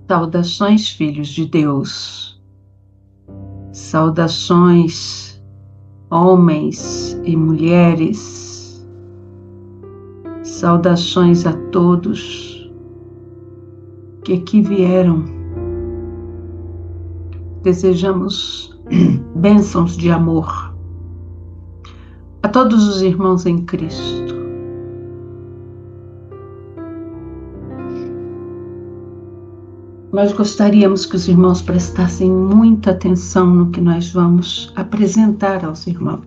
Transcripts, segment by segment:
Saudações, filhos de Deus. Saudações, homens e mulheres. Saudações a todos que aqui vieram. Desejamos bênçãos de amor a todos os irmãos em Cristo. Nós gostaríamos que os irmãos prestassem muita atenção no que nós vamos apresentar aos irmãos.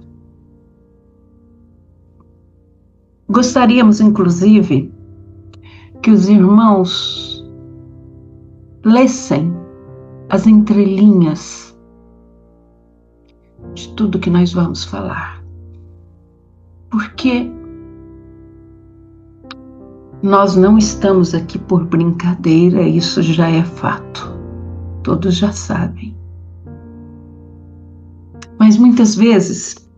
Gostaríamos, inclusive, que os irmãos lessem as entrelinhas de tudo que nós vamos falar. Porque nós não estamos aqui por brincadeira, isso já é fato. Todos já sabem. Mas muitas vezes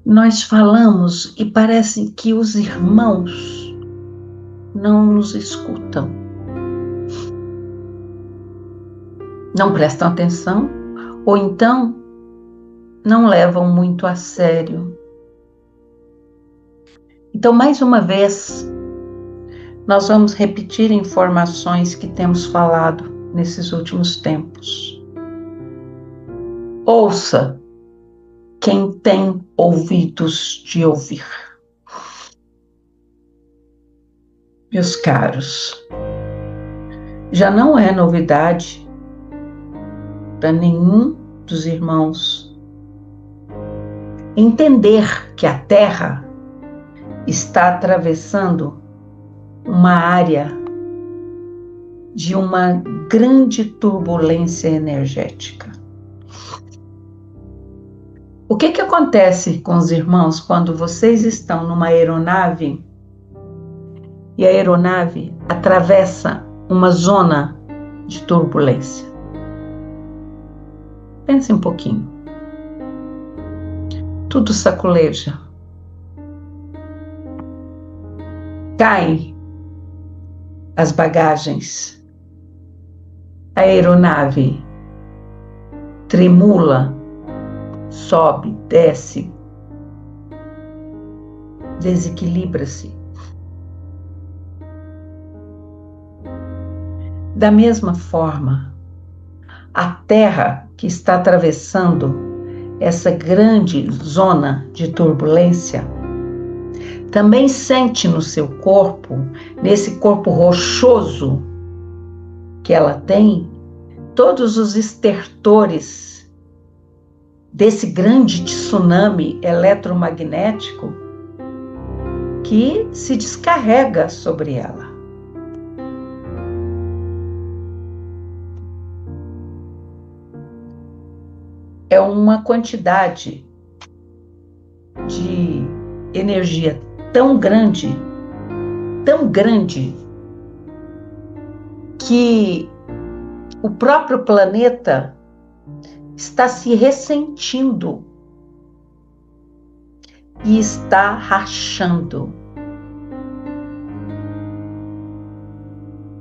nós falamos e parece que os irmãos não nos escutam. Não prestam atenção ou então não levam muito a sério. Então, mais uma vez, nós vamos repetir informações que temos falado nesses últimos tempos. Ouça quem tem ouvidos de ouvir. Meus caros, já não é novidade para nenhum dos irmãos entender que a Terra está atravessando uma área de uma grande turbulência energética. O que acontece com os irmãos quando vocês estão numa aeronave e a aeronave atravessa uma zona de turbulência? Pense um pouquinho. Tudo saculeja. Cai as bagagens, a aeronave tremula, sobe, desce, desequilibra-se. Da mesma forma, a Terra que está atravessando essa grande zona de turbulência também sente no seu corpo, nesse corpo rochoso que ela tem, todos os estertores desse grande tsunami eletromagnético que se descarrega sobre ela. É uma quantidade de energia tão grande, que o próprio planeta está se ressentindo e está rachando.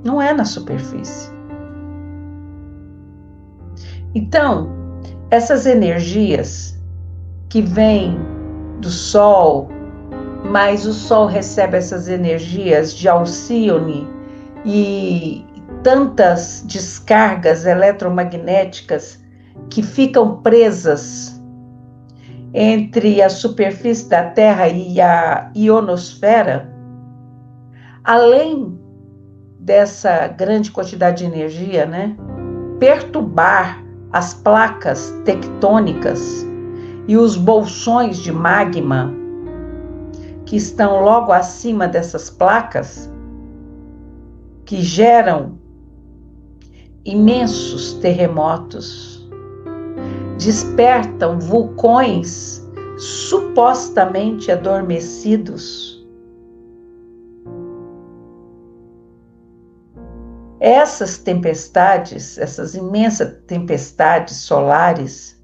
Não é na superfície. Então, essas energias que vêm do Sol, mas o Sol recebe essas energias de Alcíone e tantas descargas eletromagnéticas que ficam presas entre a superfície da Terra e a ionosfera, além dessa grande quantidade de energia, perturbar as placas tectônicas e os bolsões de magma que estão logo acima dessas placas, que geram imensos terremotos, despertam vulcões supostamente adormecidos. Essas tempestades, essas imensas tempestades solares,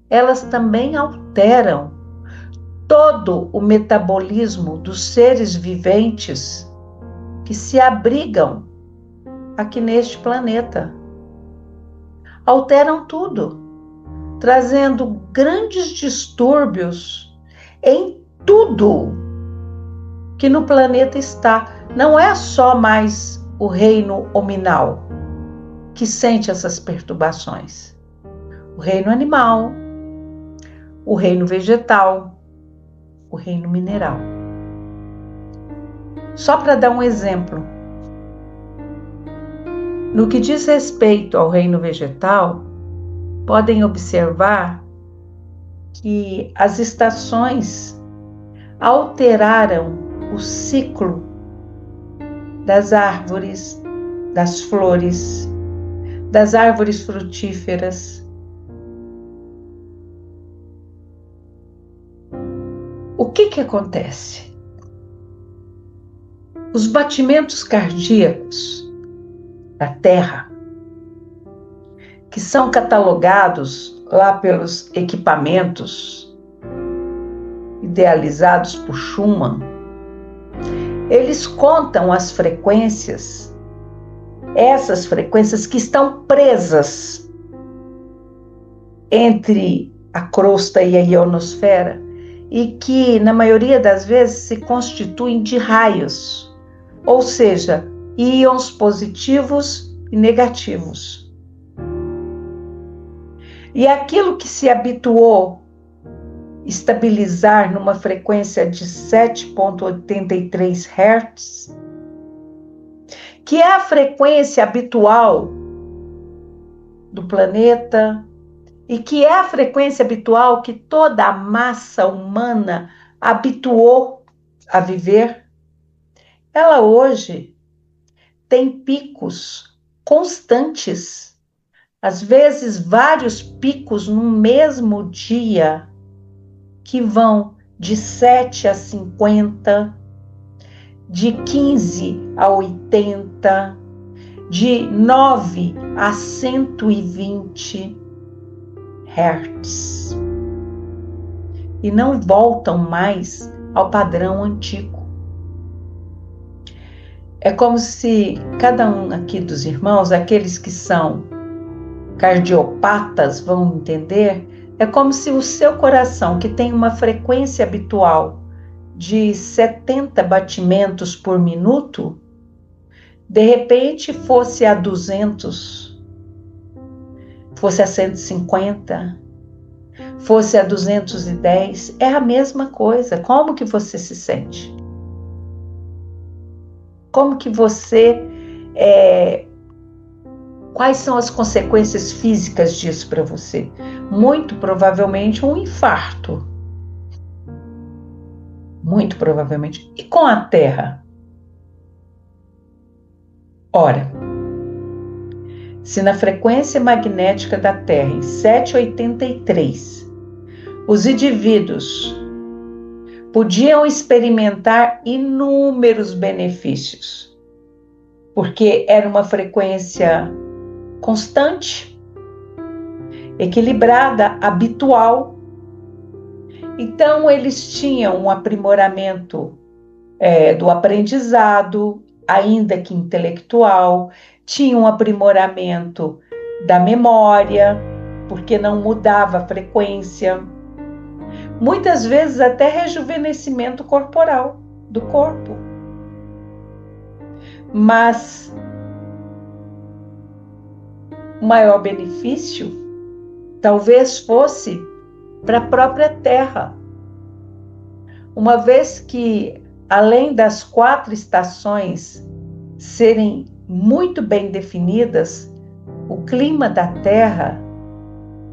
elas também alteram todo o metabolismo dos seres viventes que se abrigam aqui neste planeta. Alteram tudo, trazendo grandes distúrbios em tudo que no planeta está. Não é só mais o reino hominal que sente essas perturbações. O reino animal, o reino vegetal, o reino mineral. Só para dar um exemplo, no que diz respeito ao reino vegetal, podem observar que as estações alteraram o ciclo das árvores, das flores, das árvores frutíferas. O que acontece? Os batimentos cardíacos da Terra, que são catalogados lá pelos equipamentos idealizados por Schumann, eles contam as frequências, essas frequências que estão presas entre a crosta e a ionosfera e que, na maioria das vezes, se constituem de raios, ou seja, íons positivos e negativos. E aquilo que se habituou estabilizar numa frequência de 7,83 Hz, que é a frequência habitual do planeta e que é a frequência habitual que toda a massa humana habituou a viver, ela hoje tem picos constantes, às vezes vários picos no mesmo dia, que vão de 7 a 50, de 15 a 80, de 9 a 120 Hz. E não voltam mais ao padrão antigo. É como se cada um aqui dos irmãos, aqueles que são cardiopatas vão entender, é como se o seu coração, que tem uma frequência habitual de 70 batimentos por minuto, de repente fosse a 200, fosse a 150, fosse a 210, é a mesma coisa. Como que você se sente? Como que você... Quais são as consequências físicas disso para você? Muito provavelmente um infarto. Muito provavelmente. E com a Terra? Ora, se na frequência magnética da Terra, em 783, os indivíduos podiam experimentar inúmeros benefícios, porque era uma frequência constante, equilibrada, habitual. Então, eles tinham um aprimoramento do aprendizado, ainda que intelectual, tinham um aprimoramento da memória, porque não mudava a frequência. Muitas vezes até rejuvenescimento corporal do corpo. Mas o maior benefício talvez fosse para a própria Terra, uma vez que, além das 4 estações serem muito bem definidas, o clima da Terra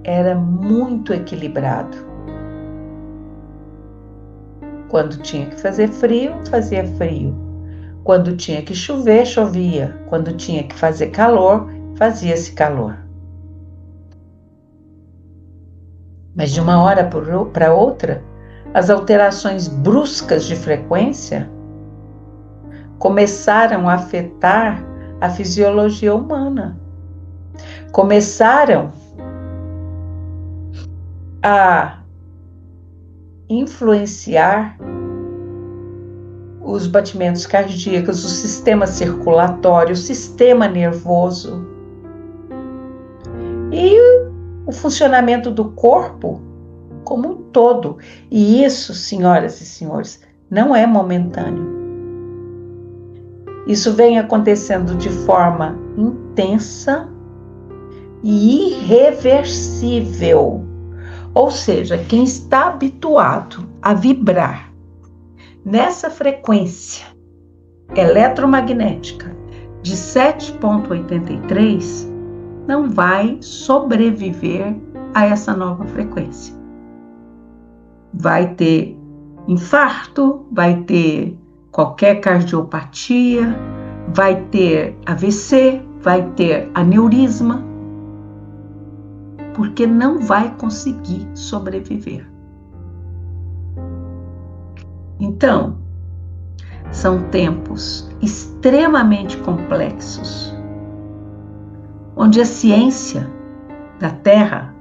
era muito equilibrado. Quando tinha que fazer frio, fazia frio. Quando tinha que chover, chovia. Quando tinha que fazer calor, fazia-se calor. Mas de uma hora para outra, as alterações bruscas de frequência começaram a afetar a fisiologia humana. Começaram a influenciar os batimentos cardíacos, o sistema circulatório, o sistema nervoso e o funcionamento do corpo como um todo. E isso, senhoras e senhores, não é momentâneo. Isso vem acontecendo de forma intensa e irreversível. Ou seja, quem está habituado a vibrar nessa frequência eletromagnética de 7,83 não vai sobreviver a essa nova frequência. Vai ter infarto, vai ter qualquer cardiopatia, vai ter AVC, vai ter aneurisma, porque não vai conseguir sobreviver. Então, são tempos extremamente complexos, onde a ciência da Terra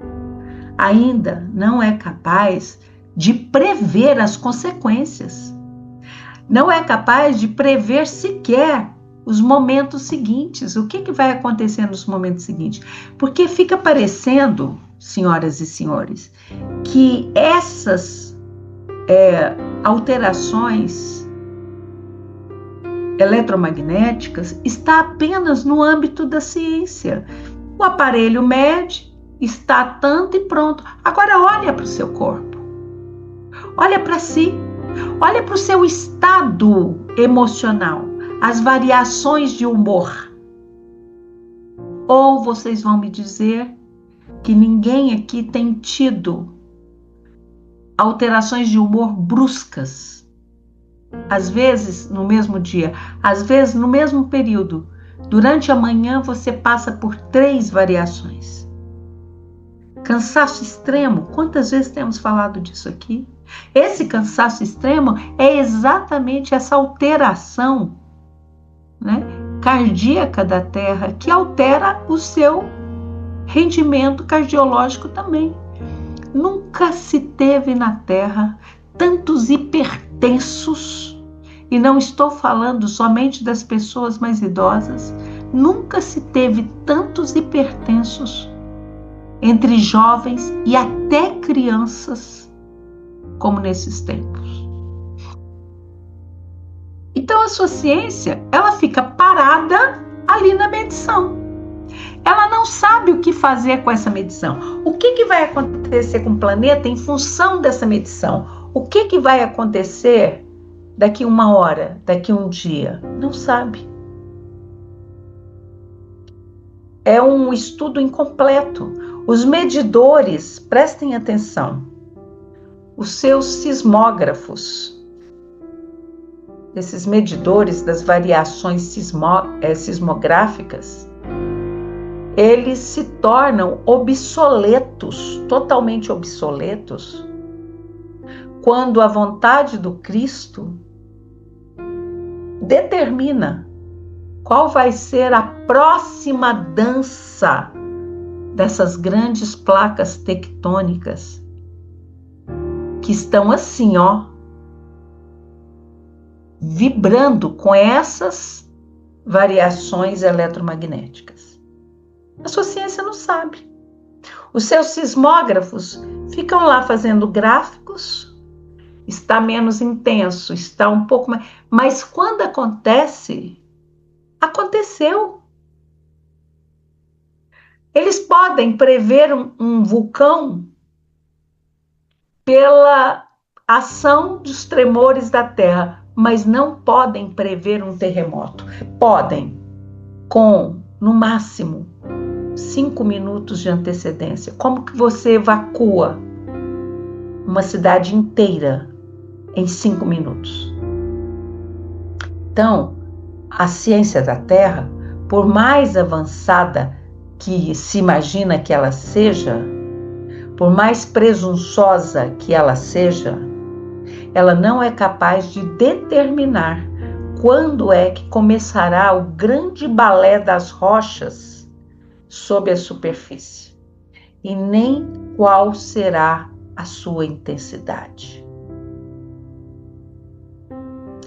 ainda não é capaz de prever as consequências, não é capaz de prever sequer os momentos seguintes, o que vai acontecer nos momentos seguintes, porque fica parecendo, senhoras e senhores, que essas alterações eletromagnéticas está apenas no âmbito da ciência. O aparelho mede, está tanto e pronto. Agora olha para o seu corpo, olha para si, olha para o seu estado emocional, as variações de humor. Ou vocês vão me dizer que ninguém aqui tem tido alterações de humor bruscas, às vezes no mesmo dia, às vezes no mesmo período. Durante a manhã você passa por 3 variações. Cansaço extremo, quantas vezes temos falado disso aqui? Esse cansaço extremo é exatamente essa alteração, né, cardíaca da Terra, que altera o seu rendimento cardiológico também. Nunca se teve na Terra tantos hipertensos, e não estou falando somente das pessoas mais idosas, nunca se teve tantos hipertensos entre jovens e até crianças como nesses tempos. Então a sua ciência, ela fica parada ali na medição. Ela não sabe o que fazer com essa medição. O que vai acontecer com o planeta em função dessa medição? O que vai acontecer daqui 1 hora, daqui 1 dia? Não sabe. É um estudo incompleto. Os medidores, prestem atenção, os seus sismógrafos, esses medidores das variações sismográficas, eles se tornam obsoletos, totalmente obsoletos, quando a vontade do Cristo determina qual vai ser a próxima dança dessas grandes placas tectônicas que estão assim, vibrando com essas variações eletromagnéticas. A sua ciência não sabe. Os seus sismógrafos ficam lá fazendo gráficos, está menos intenso, está um pouco mais... Mas quando acontece, aconteceu. Eles podem prever um vulcão pela ação dos tremores da Terra, mas não podem prever um terremoto. Podem, com, no máximo, 5 minutos de antecedência. Como que você evacua uma cidade inteira em 5 minutos? Então, a ciência da Terra, por mais avançada que se imagina que ela seja, por mais presunçosa que ela seja, ela não é capaz de determinar quando é que começará o grande balé das rochas sob a superfície, e nem qual será a sua intensidade.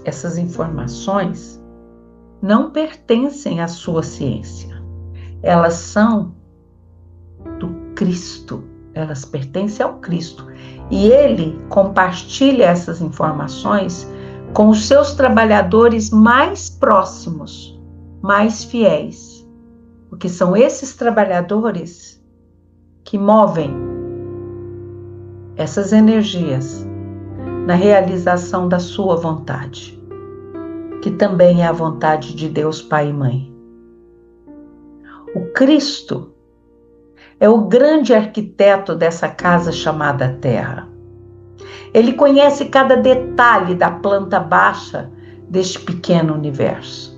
essas informações não pertencem à sua ciência. Elas são do Cristo. Elas pertencem ao Cristo. E ele compartilha essas informações com os seus trabalhadores mais próximos, mais fiéis. Porque são esses trabalhadores que movem essas energias na realização da sua vontade, que também é a vontade de Deus Pai e Mãe. O Cristo é o grande arquiteto dessa casa chamada Terra. Ele conhece cada detalhe da planta baixa deste pequeno universo.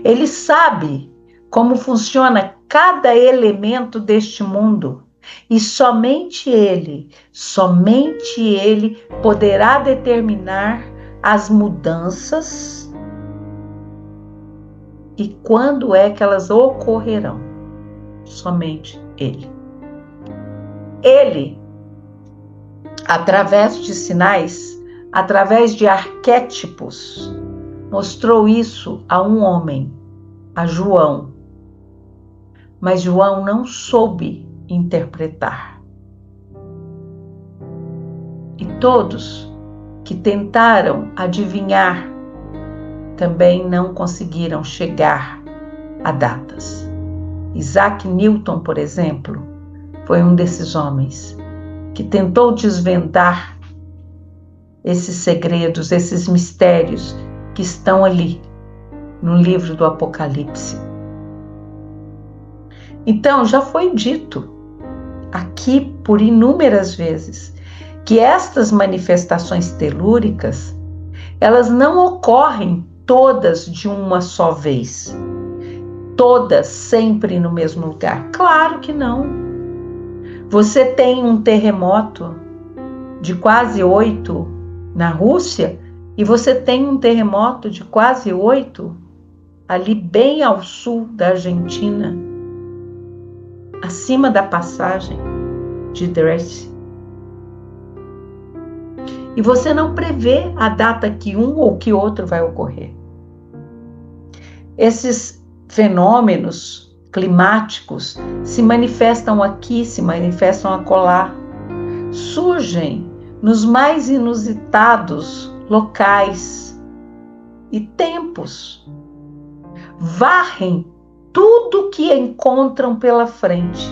Ele sabe como funciona cada elemento deste mundo. E somente ele poderá determinar as mudanças e quando é que elas ocorrerão. Somente ele. Ele, através de sinais, através de arquétipos, mostrou isso a um homem, a João. Mas João não soube interpretar. E todos que tentaram adivinhar também não conseguiram chegar a datas. Isaac Newton, por exemplo, foi um desses homens que tentou desvendar esses segredos, esses mistérios que estão ali no livro do Apocalipse. Então, já foi dito aqui por inúmeras vezes que estas manifestações telúricas, elas não ocorrem todas de uma só vez, todas sempre no mesmo lugar. Claro que não. Você tem um terremoto de quase 8 na Rússia e você tem um terremoto de quase 8 ali bem ao sul da Argentina, acima da passagem de Dresden. E você não prevê a data que um ou que outro vai ocorrer. Esses fenômenos climáticos se manifestam aqui, se manifestam acolá, surgem nos mais inusitados locais e tempos, varrem tudo que encontram pela frente,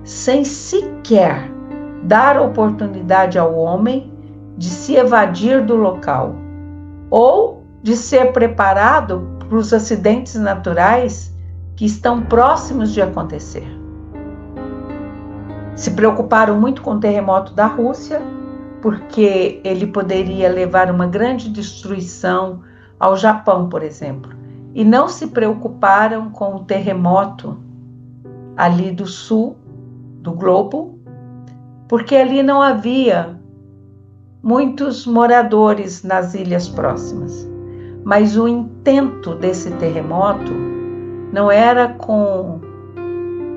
sem sequer dar oportunidade ao homem de se evadir do local ou de ser preparado para os acidentes naturais que estão próximos de acontecer. Se preocuparam muito com o terremoto da Rússia, porque ele poderia levar uma grande destruição ao Japão, por exemplo. E não se preocuparam com o terremoto ali do sul do globo, porque ali não havia muitos moradores nas ilhas próximas. Mas o intento desse terremoto não era com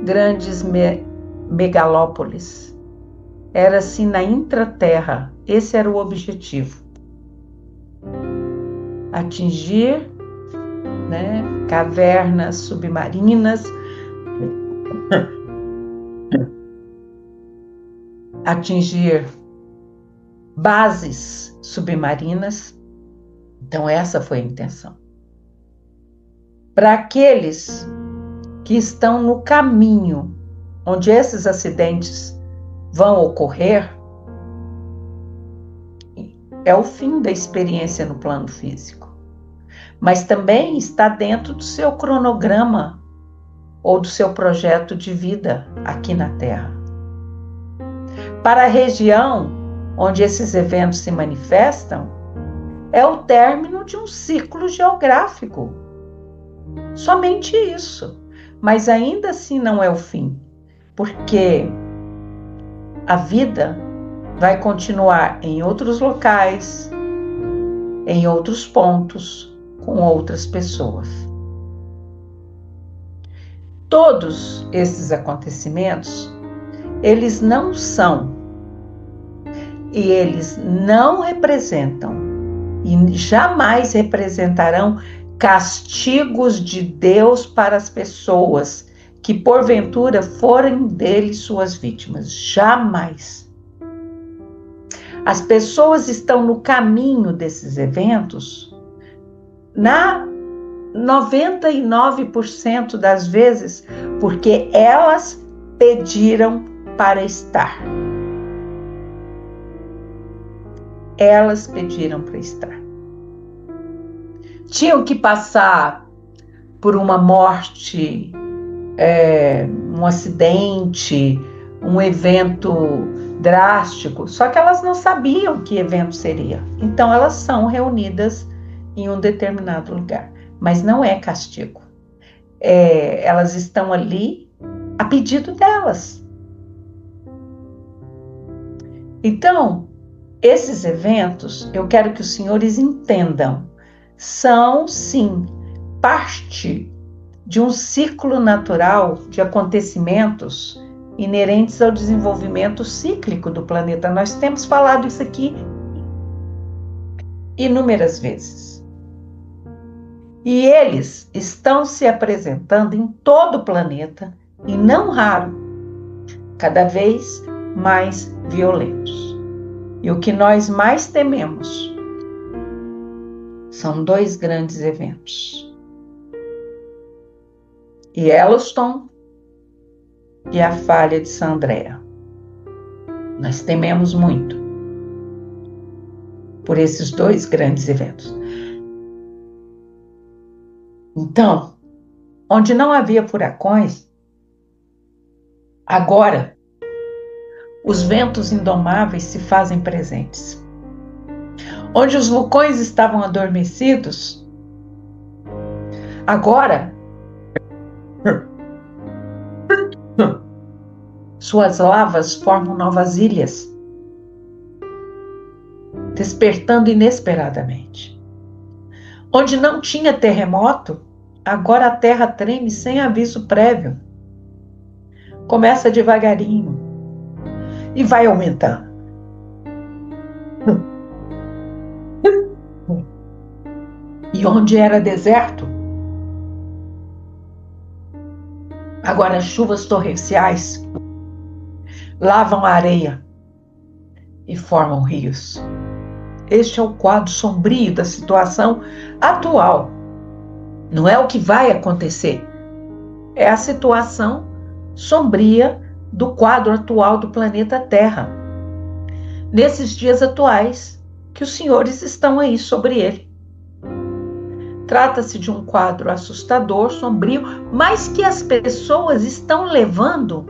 grandes megalópolis, era assim na intraterra. Esse era o objetivo. Atingir cavernas submarinas, atingir bases submarinas. Então essa foi a intenção. Para aqueles que estão no caminho onde esses acidentes vão ocorrer, é o fim da experiência no plano físico. Mas também está dentro do seu cronograma ou do seu projeto de vida aqui na Terra. Para a região onde esses eventos se manifestam, é o término de um ciclo geográfico. Somente isso. Mas ainda assim não é o fim, porque a vida vai continuar em outros locais, em outros pontos, com outras pessoas. Todos esses acontecimentos, eles não são e eles não representam e jamais representarão castigos de Deus para as pessoas que porventura forem dele suas vítimas. Jamais. As pessoas estão no caminho desses eventos, na 99% das vezes, porque elas pediram para estar. Elas pediram para estar. Tinham que passar por uma morte, um acidente, um evento drástico, só que elas não sabiam que evento seria. Então elas são reunidas em um determinado lugar, mas não é castigo. Elas estão ali a pedido delas. Então, esses eventos, eu quero que os senhores entendam, são sim parte de um ciclo natural de acontecimentos inerentes ao desenvolvimento cíclico do planeta. Nós temos falado isso aqui inúmeras vezes. E eles estão se apresentando em todo o planeta, e não raro, cada vez mais violentos. E o que nós mais tememos são 2 grandes eventos. Yellowstone e a falha de San Andrea. Nós tememos muito por esses 2 grandes eventos. Então, onde não havia furacões, agora os ventos indomáveis se fazem presentes. Onde os vulcões estavam adormecidos, agora suas lavas formam novas ilhas, despertando inesperadamente. Onde não tinha terremoto, agora a terra treme sem aviso prévio. Começa devagarinho e vai aumentando. E onde era deserto, agora chuvas torrenciais lavam a areia e formam rios. Este é o quadro sombrio da situação atual. Não é o que vai acontecer, é a situação sombria do quadro atual do planeta Terra. Nesses dias atuais, que os senhores estão aí sobre ele. Trata-se de um quadro assustador, sombrio, mas que as pessoas estão levando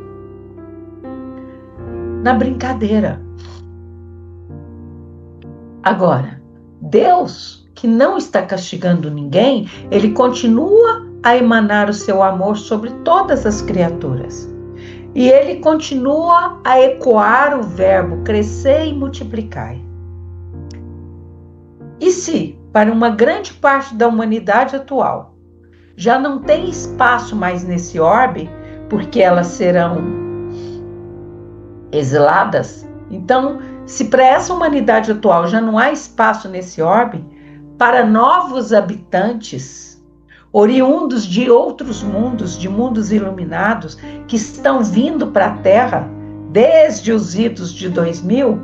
na brincadeira. Agora, Deus, que não está castigando ninguém, ele continua a emanar o seu amor sobre todas as criaturas. E ele continua a ecoar o verbo crescer e multiplicar. E se, para uma grande parte da humanidade atual, já não tem espaço mais nesse orbe, porque elas serão exiladas, então, se para essa humanidade atual já não há espaço nesse orbe, para novos habitantes, oriundos de outros mundos, de mundos iluminados, que estão vindo para a Terra desde os idos de 2000,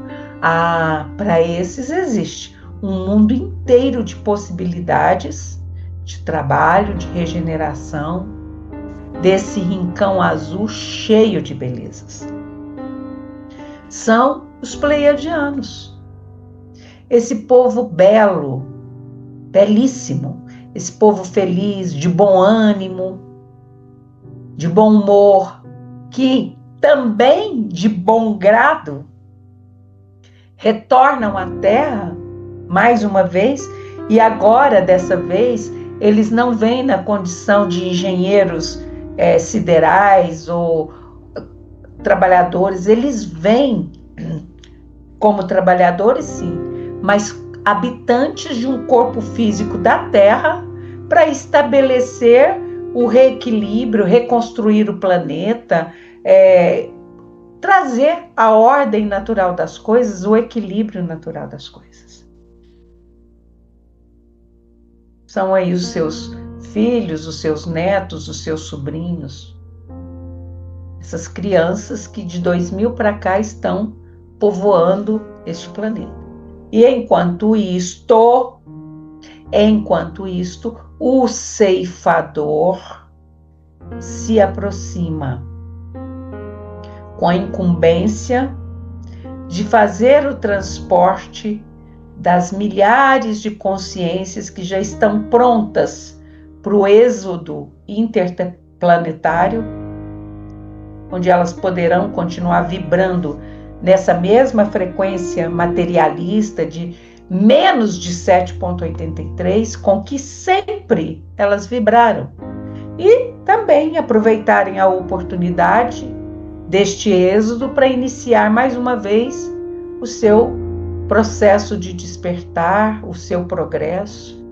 para esses existe um mundo inteiro de possibilidades de trabalho, de regeneração, desse rincão azul cheio de belezas. São os pleiadianos. Esse povo belo, belíssimo, esse povo feliz, de bom ânimo, de bom humor, que também de bom grado retornam à Terra mais uma vez, e agora, dessa vez, eles não vêm na condição de engenheiros siderais ou trabalhadores, eles vêm como trabalhadores, sim, mas habitantes de um corpo físico da Terra para estabelecer o reequilíbrio, reconstruir o planeta, trazer a ordem natural das coisas, o equilíbrio natural das coisas. São aí os seus filhos, os seus netos, os seus sobrinhos. Essas crianças que de 2000 para cá estão povoando este planeta. E enquanto isto, o ceifador se aproxima com a incumbência de fazer o transporte das milhares de consciências que já estão prontas para o êxodo interplanetário, onde elas poderão continuar vibrando nessa mesma frequência materialista de menos de 7,83, com que sempre elas vibraram. E também aproveitarem a oportunidade deste êxodo para iniciar mais uma vez o seu processo de despertar, o seu progresso.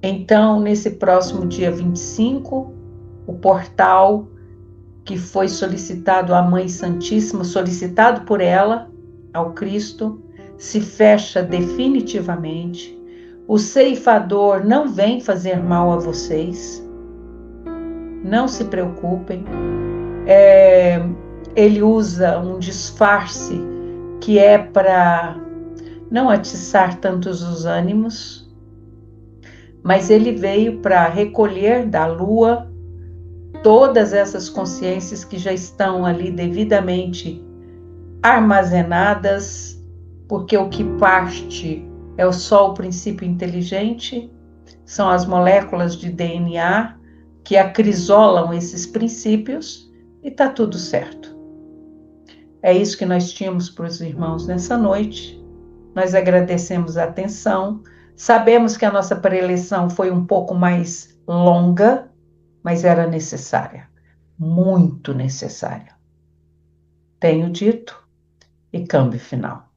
Então, nesse próximo dia 25, o portal que foi solicitado à Mãe Santíssima, solicitado por ela ao Cristo, se fecha definitivamente. O ceifador não vem fazer mal a vocês. Não se preocupem. Ele usa um disfarce que é para não atiçar tantos os ânimos, mas ele veio para recolher da Lua todas essas consciências que já estão ali devidamente armazenadas, porque o que parte é só o princípio inteligente, são as moléculas de DNA que acrisolam esses princípios e está tudo certo. É isso que nós tínhamos para os irmãos nessa noite. Nós agradecemos a atenção. Sabemos que a nossa preleção foi um pouco mais longa, mas era necessária, muito necessária. Tenho dito e câmbio final.